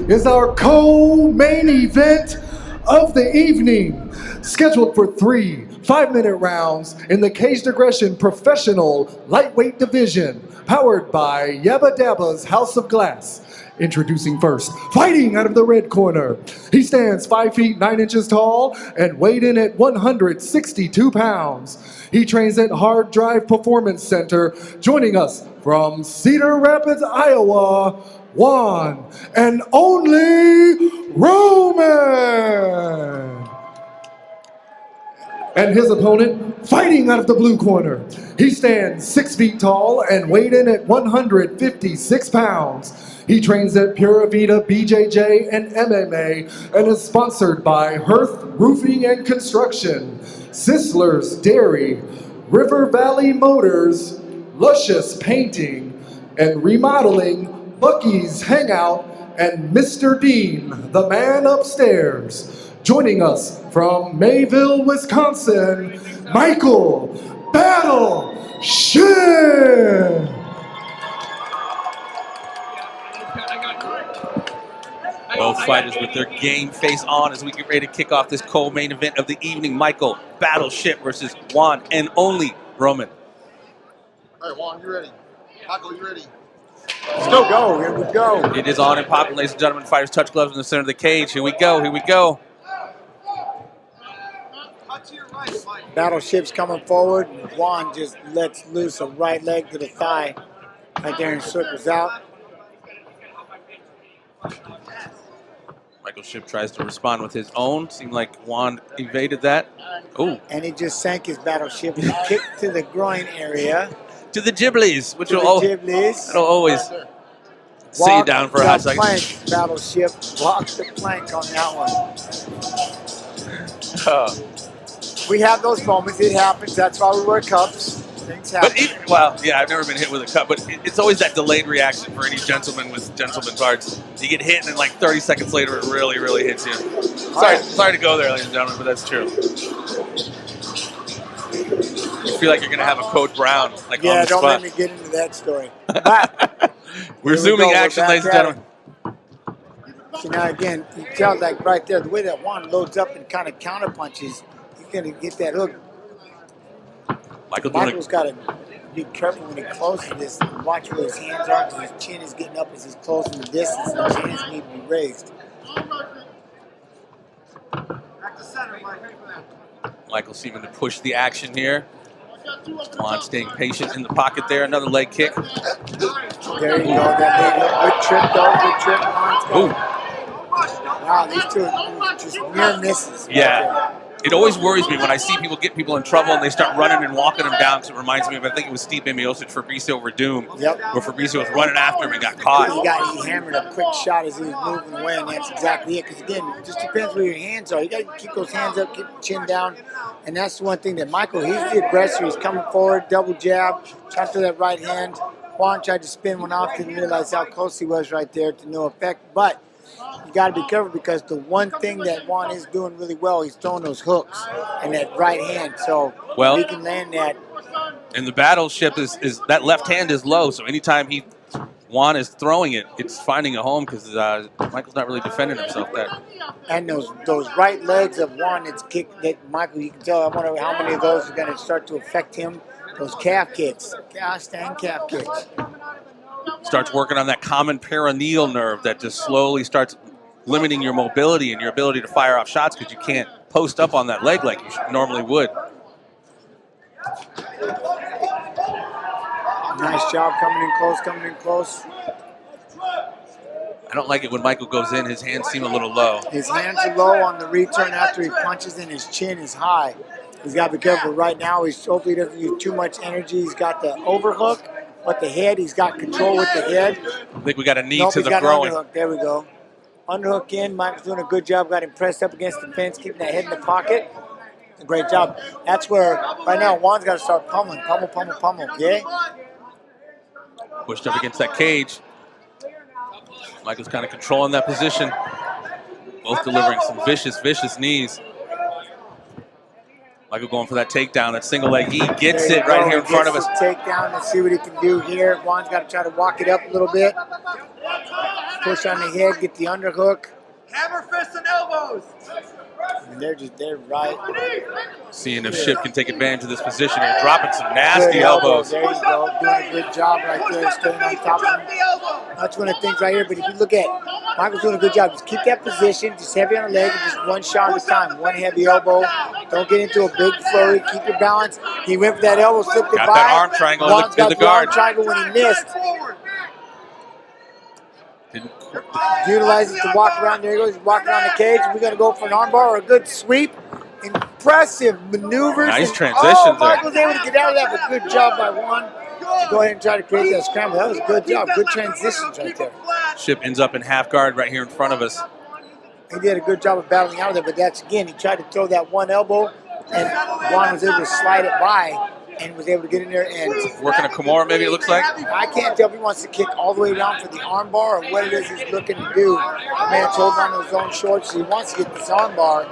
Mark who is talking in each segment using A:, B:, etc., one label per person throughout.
A: is our co-main event of the evening, scheduled for 3 5-minute rounds in the Caged Aggression Professional Lightweight Division, powered by Yabba Dabba's House of Glass. Introducing first, fighting out of the red corner. He stands 5 feet 9 inches tall and weighed in at 162 pounds. He trains at Hard Drive Performance Center, joining us from Cedar Rapids, Iowa, Juan and only Roman. And his opponent, fighting out of the blue corner. He stands 6 feet tall and weighed in at 156 pounds. He trains at Pura, Vida, BJJ, and MMA, and is sponsored by Hearth Roofing and Construction, Sisler's Dairy, River Valley Motors, Luscious Painting, and Remodeling, Bucky's Hangout, and Mr. Dean, the man upstairs. Joining us from Mayville, Wisconsin, Michael Battleship.
B: Both fighters with their game face on as we get ready to kick off this co-main event of the evening. Michael Battleship versus Juan and only Roman.
C: All right, Juan, you ready? Michael, you ready?
D: Let's go. Here we go.
B: It is on and popping, ladies and gentlemen. Fighters touch gloves in the center of the cage. Here we go. Here we go.
D: Battleship's coming forward. Juan just lets loose a right leg to the thigh right there and circles out.
B: Michael Shipp tries to respond with his own. Seemed like Juan evaded that. Oh.
D: And he just sank his Battleship. He kicked to the groin area.
B: To the Giblies, which will
D: Giblies.
B: always sit you down for a hot second.
D: Battleship walked the plank on that one. We have those moments. It happens. That's why we wear cups. Things happen.
B: But I've never been hit with a cup, but it's always that delayed reaction for any gentleman with gentleman's hearts. You get hit, and then like 30 seconds later, it really, really hits you. Sorry to go there, ladies and gentlemen, but that's true. You feel like you're going to have a Code Brown, like on the spot.
D: Don't let me get into that story. But
B: we're zooming action, ladies and gentlemen.
D: So now again, you tell like right there, the way that Juan loads up and kind of counter punches, he's going to get that hook. Michael's got to be careful when he closes this and watch where his hands are, because his chin is getting up as he's closing the distance, and his hands need to be raised.
C: Back to center, Mike.
B: Michael seeming to push the action here. Juan staying patient in the pocket there. Another leg kick.
D: There you go. That leg look good trip, though. Good trip.
B: Ooh.
D: Wow, these two are just near misses.
B: Yeah. It always worries me when I see people get people in trouble and they start running and walking them down, because it reminds me of, I think it was Stipe Miocic, Fabricio over Doom, where Fabricio was running after him and got caught.
D: He hammered a quick shot as he was moving away, and that's exactly it. Because again, it just depends where your hands are. You got to keep those hands up, keep the chin down, and that's the one thing that Michael, he's the aggressor. He's coming forward, double jab, trying to that right hand. Juan tried to spin one off, didn't realize how close he was right there to no effect. But you got to be careful, because the one thing that Juan is doing really well, he's throwing those hooks and that right hand. So he can land that.
B: And the Battleship is that left hand is low, so anytime Juan is throwing it, it's finding a home, because Michael's not really defending himself there.
D: And those right legs of Juan that's kicked, that Michael, you can tell, I wonder how many of those are going to start to affect him. Those calf kicks, stand calf kicks.
B: Starts working on that common peroneal nerve that just slowly starts limiting your mobility and your ability to fire off shots, because you can't post up on that leg like you normally would.
D: Nice job coming in close.
B: I don't like it when Michael goes in. His hands seem a little low.
D: His hands are low on the return after he punches, and his chin is high. He's got to be careful. Right now, hopefully he doesn't use too much energy. He's got the overhook, but the head, he's got control with the head.
B: I think we got a knee to the groin.
D: Underhook. There we go. Underhook in. Michael's doing a good job. Got him pressed up against the fence, keeping that head in the pocket. A great job. That's where, right now, Juan's got to start pummeling. Pummel, okay?
B: Pushed up against that cage. Michael's kind of controlling that position. Both delivering some vicious knees. Michael going for that takedown, that single leg. He gets it right here in front of us.
D: Takedown. Let's see what he can do here. Juan's got to try to walk it up a little bit. push on the head, get the underhook.
E: Hammer fists and elbows.
D: And they're right.
B: Seeing if Shipp can take advantage of this position and dropping some nasty
D: Good
B: elbows.
D: There you go. Doing a good job right there, staying on top of him. That's one of the things right here. But if you look at Michael's doing a good job. Just keep that position, just heavy on the leg, and just one shot at a time. One heavy elbow. Don't get into a big flurry. Keep your balance. He went for that elbow, slipped it by.
B: Got that arm triangle
D: Juan's
B: in the
D: got
B: guard.
D: arm triangle when he missed.
B: Didn't-
D: Utilizes to walk around. There he goes. He's walking around the cage. We're going to go for an armbar or a good sweep. Impressive maneuvers.
B: Nice
D: And,
B: transitions
D: oh,
B: there.
D: Michael's able to get out of that, but good job by Juan to go ahead and try to create that scramble. That was a good job. Good transitions right there.
B: Shipp ends up in half guard right here in front of us.
D: He did a good job of battling out of there, but that's, again, he tried to throw that one elbow, and Juan was able to slide it by and was able to get in there and
B: Working a Kimura, maybe it looks like.
D: I can't tell if he wants to kick all the way down for the arm bar or what it is he's looking to do. The man's holding on to his own shorts, so he wants to get this arm bar.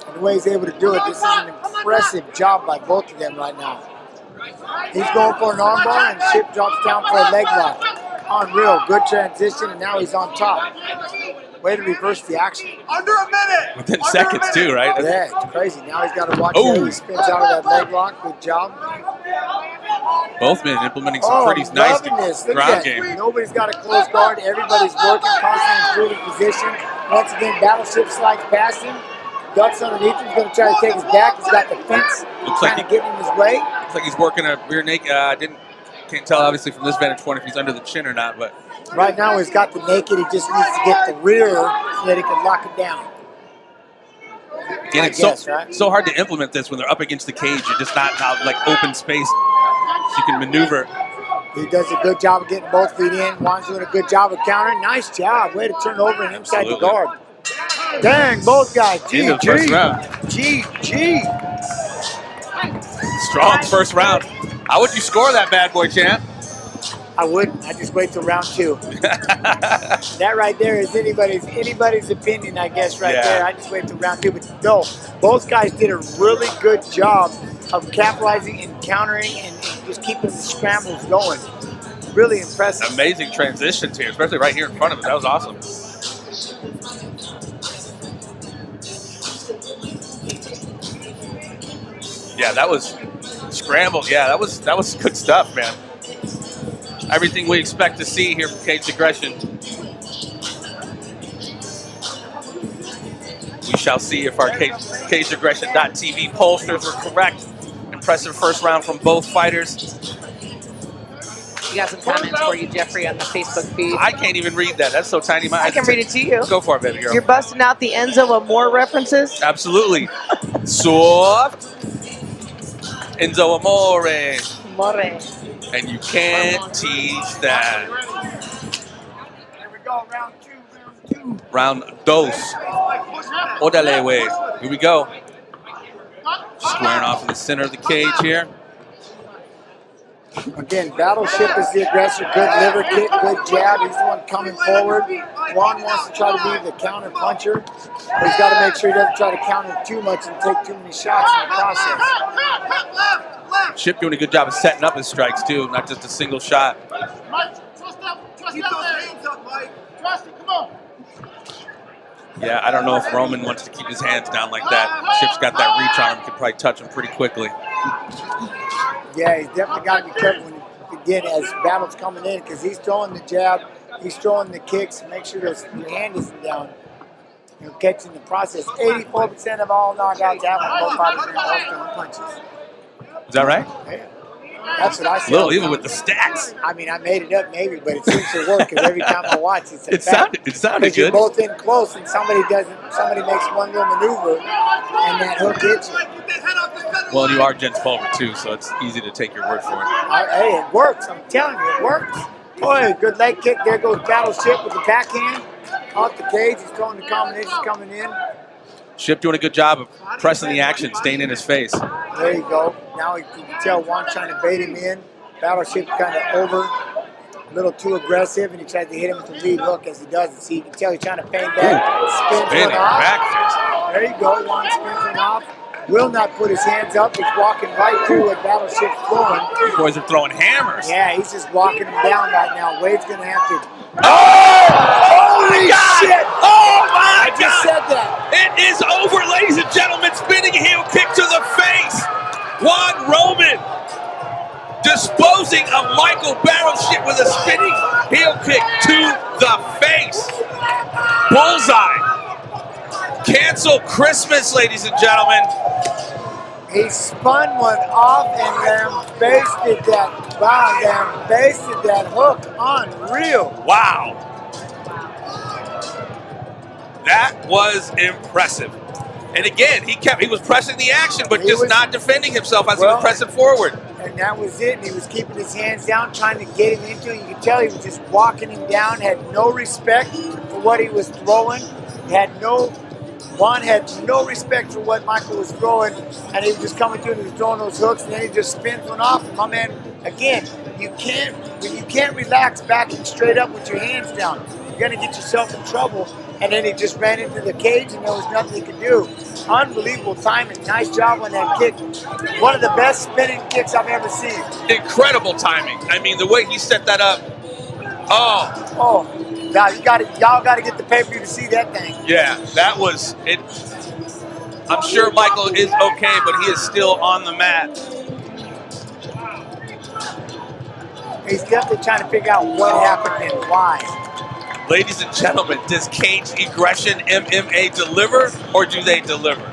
D: And the way he's able to do it, this is an impressive job by both of them right now. He's going for an arm bar, and Shipp drops down for a leg lock. Unreal, good transition, and now he's on top. Way to reverse the action.
E: Under a minute.
B: Within seconds, too, right?
D: Yeah, it's crazy. Now he's got to watch
B: Oh.
D: how he spins out of that leg lock. Good job.
B: Both men implementing some pretty
D: I'm
B: nice
D: loving this. Look at
B: ground
D: that.
B: game.
D: Nobody's got a close guard. Everybody's working, constantly improving position. Once again, Battleship slides past him. Ducks underneath him. He's going to try to take his back. He's got the fence
B: Looks like
D: kind of getting in his way.
B: Looks like he's working a rear naked. Can't tell obviously from this vantage point if he's under the chin or not, but
D: Right now, he's got the naked. He just needs to get the rear so that he can lock it down.
B: again, it's so hard to implement this when they're up against the cage. You're just not like open space. So you can maneuver.
D: He does a good job of getting both feet in. Juan's doing a good job of countering. Nice job. Way to turn over and inside the guard. Dang, both guys.
B: End of the first round.
D: GG.
B: Strong first round. How would you score that bad boy, champ?
D: I wouldn't. I just wait till round two. That right there is anybody's opinion, I guess, right there. I just wait till round two. But no, both guys did a really good job of capitalizing and countering and just keeping the scrambles going. Really impressive.
B: Amazing transitions here, especially right here in front of us. That was awesome. Yeah, that was scrambled. Yeah, that was good stuff, man. Everything we expect to see here from Caged Aggression. We shall see if our CagedAggression.tv pollsters were correct. Impressive first round from both fighters.
F: We got some comments for you, Jeffrey, on the Facebook feed.
B: I can't even read that. That's so tiny.
F: I can read it to you.
B: Go for it, baby girl.
F: You're busting out the Enzo Amore references?
B: Absolutely. Soft. Enzo Amore.
F: More.
B: And you can't teach that.
D: Here we go, round two.
B: Round dos. Odale way. Here we go. Squaring off in the center of the cage here.
D: Again, Battleship is the aggressor. Good liver kick, good jab. He's the one coming forward. Juan wants to try to be the counter puncher, but he's got to make sure he doesn't try to counter too much and take too many shots in the process.
B: Shipp doing a good job of setting up his strikes too, not just a single shot.
E: Keep those hands up, Mike. Trust it, come on.
B: Yeah, I don't know if Roman wants to keep his hands down like that. Shipp's got that reach on him, could probably touch him pretty quickly.
D: Yeah, he's definitely got to be careful when, again, as battle's coming in, because he's throwing the jab, he's throwing the kicks. Make sure your hand isn't down. He'll catch in the process. 84% of all knockouts happen when both fighters are throwing punches.
B: Is that right?
D: Yeah. That's what I said.
B: Little even with the stats.
D: I mean, I made it up maybe, but it seems to work because every time I watch it's a
B: It
D: fact.
B: sounded
D: Because you're
B: good.
D: both in close and somebody makes one little maneuver and that hook hits you.
B: Well, you are JENS PULVER too, so it's easy to take your word for it.
D: Hey, it works. I'm telling you, it works. Boy, good leg kick. There goes Battleship with the backhand. Off the cage. He's throwing the combinations coming in.
B: Shipp doing a good job of pressing the action, staying in his face.
D: There you go. Now you can tell Juan trying to bait him in. Battleship kind of over, a little too aggressive, and he tries to hit him with the lead hook as he does it. See, you can tell he's trying to feign back. Spins
B: Spinning
D: one off.
B: back.
D: There you go. Juan spins one off. will not put his hands up. He's walking right through what Battleship's throwing.
B: These boys are throwing hammers.
D: Yeah, he's just walking him down right now. Wade's going to have to...
B: Holy
D: shit!
B: Oh my
D: I just said that.
B: It is over, ladies and gentlemen. Spinning heel kick to the face. Juan Roman disposing of Michael Battleship with a spinning heel kick to the face. Bullseye. Cancel Christmas, ladies and gentlemen.
D: He spun one off and then basted that. Wow, then basted that hook. Unreal.
B: Wow. That was impressive. And again, he was pressing the action, but just not defending himself as he was pressing forward.
D: And that was it. And he was keeping his hands down, trying to get him into it. You could tell he was just walking him down, had no respect for what he was throwing. Juan had no respect for what Michael was throwing, and he was just coming through and he was throwing those hooks, and then he just spins one off. And my man, again, you can't relax backing straight up with your hands down. You're gonna get yourself in trouble. And then he just ran into the cage, and there was nothing he could do. Unbelievable timing. Nice job on that kick. One of the best spinning kicks I've ever seen.
B: Incredible timing. I mean, the way he set that up. Oh.
D: Now y'all got to get the pay-per-view to see that thing.
B: Yeah, that was it. I'm sure Michael is okay, but he is still on the mat.
D: He's definitely trying to figure out what happened and why.
B: Ladies and gentlemen, does Cage Aggression MMA deliver, or do they deliver?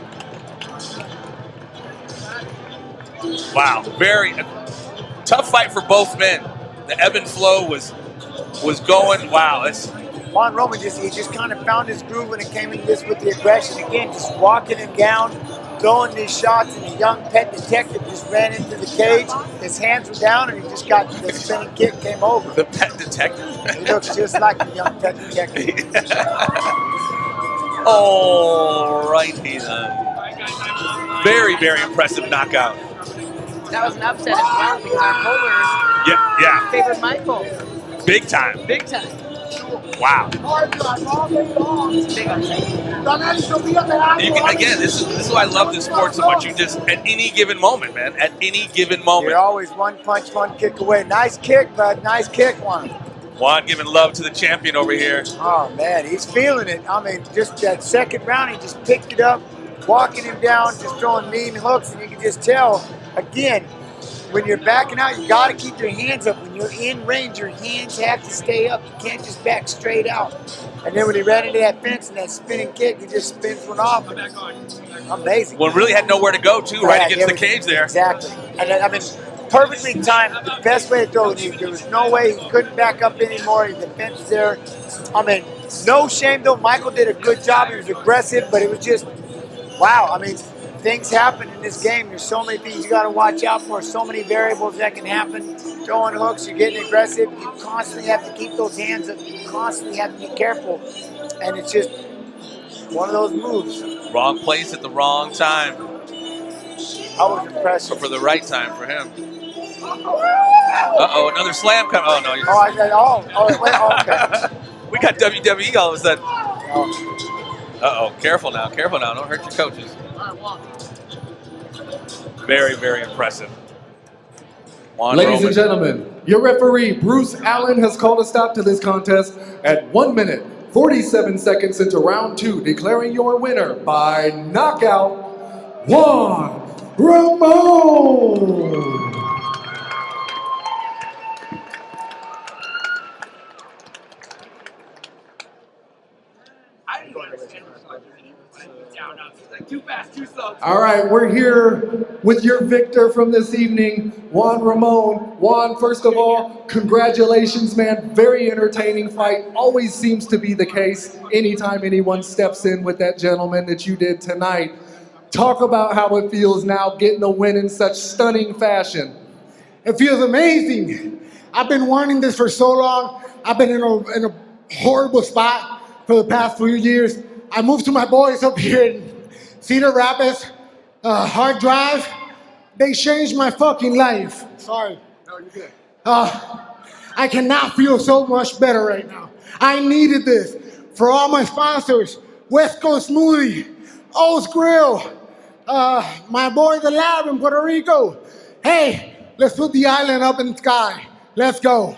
B: Wow, very tough fight for both men. The ebb and flow was going. Wow,
D: Juan Roman he just kind of found his groove when it came into this with the aggression. Again, just walking him down, throwing these shots, and the young pet detective just ran into the cage. His hands were down, and he just got the spinning kick, came over.
B: The pet detective?
D: He looks just like the young pet detective.
B: All righty then. Very, very impressive knockout.
F: That was an upset as well because our pollers favored Michael.
B: Big time.
F: Big time.
B: Wow.
F: Big upset.
B: Again, this is why I love this sport so much. You just, at any given moment, man, at any given moment.
D: You're always one punch, one kick away. Nice kick, bud. Nice kick, Juan.
B: Juan giving love to the champion over here.
D: Oh, man, he's feeling it. I mean, just that second round, he just picked it up, walking him down, just throwing mean hooks, and you can just tell, again, when you're backing out, you got to keep your hands up. When you're in range, your hands have to stay up. You can't just back straight out. And then when he ran into that fence and that spinning kick, he just spins one off. Amazing.
B: Well, really had nowhere to go, too, right against the cage there.
D: Exactly. And I mean, perfectly timed. The best way to throw it. There was no way he couldn't back up anymore. The fence there. I mean, no shame, though. Michael did a good job. He was aggressive, but it was just, wow. I mean, things happen in this game. There's so many things you got to watch out for. So many variables that can happen. Throwing hooks, you're getting aggressive. You constantly have to keep those hands up. You constantly have to be careful. And it's just one of those moves.
B: Wrong place at the wrong time.
D: I was impressed.
B: Or for the right time for him. Uh-oh, another slam coming. Oh, no.
D: Okay.
B: We got WWE all of a sudden. Uh-oh, careful now. Careful now. Don't hurt your coaches. Very, very impressive. Juan
A: Ladies
B: Roman.
A: and gentlemen, your referee, Bruce Allen, has called a stop to this contest at 1 minute, 47 seconds into round 2, declaring your winner by knockout, Juan Ramon. All right, we're here with your victor from this evening, Juan Ramon. Juan, first of all, congratulations, man. Very entertaining fight. Always seems to be the case anytime anyone steps in with that gentleman that you did tonight. Talk about how it feels now getting a win in such stunning fashion.
G: It feels amazing. I've been wanting this for so long. I've been in a horrible spot for the past few years. I moved to my boys up here in Cedar Rapids, hard drive. They changed my fucking life. Sorry.
C: No, you're good.
G: I cannot feel so much better right now. I needed this. For all my sponsors, West Coast Smoothie, O's Grill, My boy, the Lab in Puerto Rico. Hey, let's put the island up in the sky. Let's go.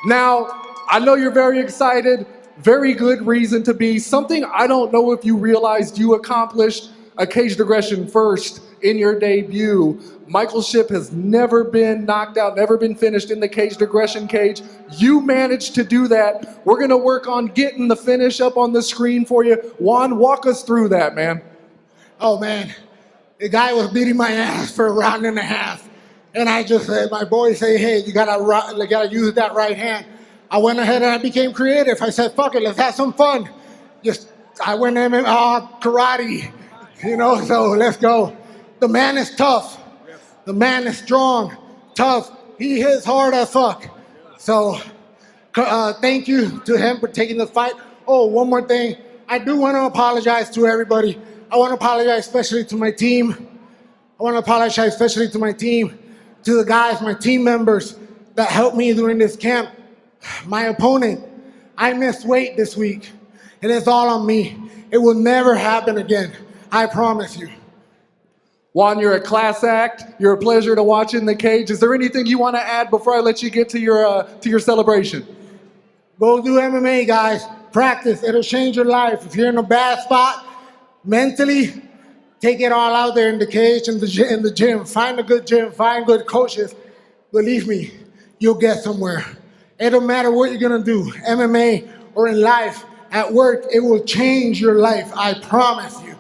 A: Now, I know you're very excited. Very good reason to be. Something I don't know if you realized you accomplished a caged aggression first in your debut. Michael Shipp has never been knocked out, never been finished in the caged aggression cage. You managed to do that. We're going to work on getting the finish up on the screen for you. Juan, walk us through that, man.
G: Oh, man. The guy was beating my ass for a round and a half. And I just said, my boy say, hey, you gotta use that right hand. I went ahead and I became creative. I said, fuck it, let's have some fun. I went in karate, so let's go. The man is tough. The man is strong, tough. He hits hard as fuck. So thank you to him for taking the fight. Oh, one more thing. I do want to apologize to everybody. I want to apologize especially to my team. To the guys, my team members that helped me during this camp. My opponent, I missed weight this week, and it's all on me. It will never happen again. I promise you.
A: Juan, you're a class act. You're a pleasure to watch in the cage. Is there anything you want to add before I let you get to your celebration?
G: Go do MMA, guys. Practice. It'll change your life. If you're in a bad spot, mentally, take it all out there in the cage, in the gym. Find a good gym. Find good coaches. Believe me, you'll get somewhere. It don't matter what you're going to do, MMA or in life, at work, it will change your life. I promise you.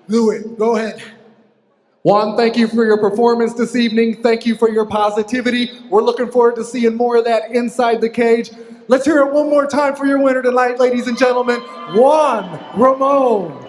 G: Do it. Go ahead.
A: Juan, thank you for your performance this evening. Thank you for your positivity. We're looking forward to seeing more of that inside the cage. Let's hear it one more time for your winner tonight, ladies and gentlemen, Juan Ramon.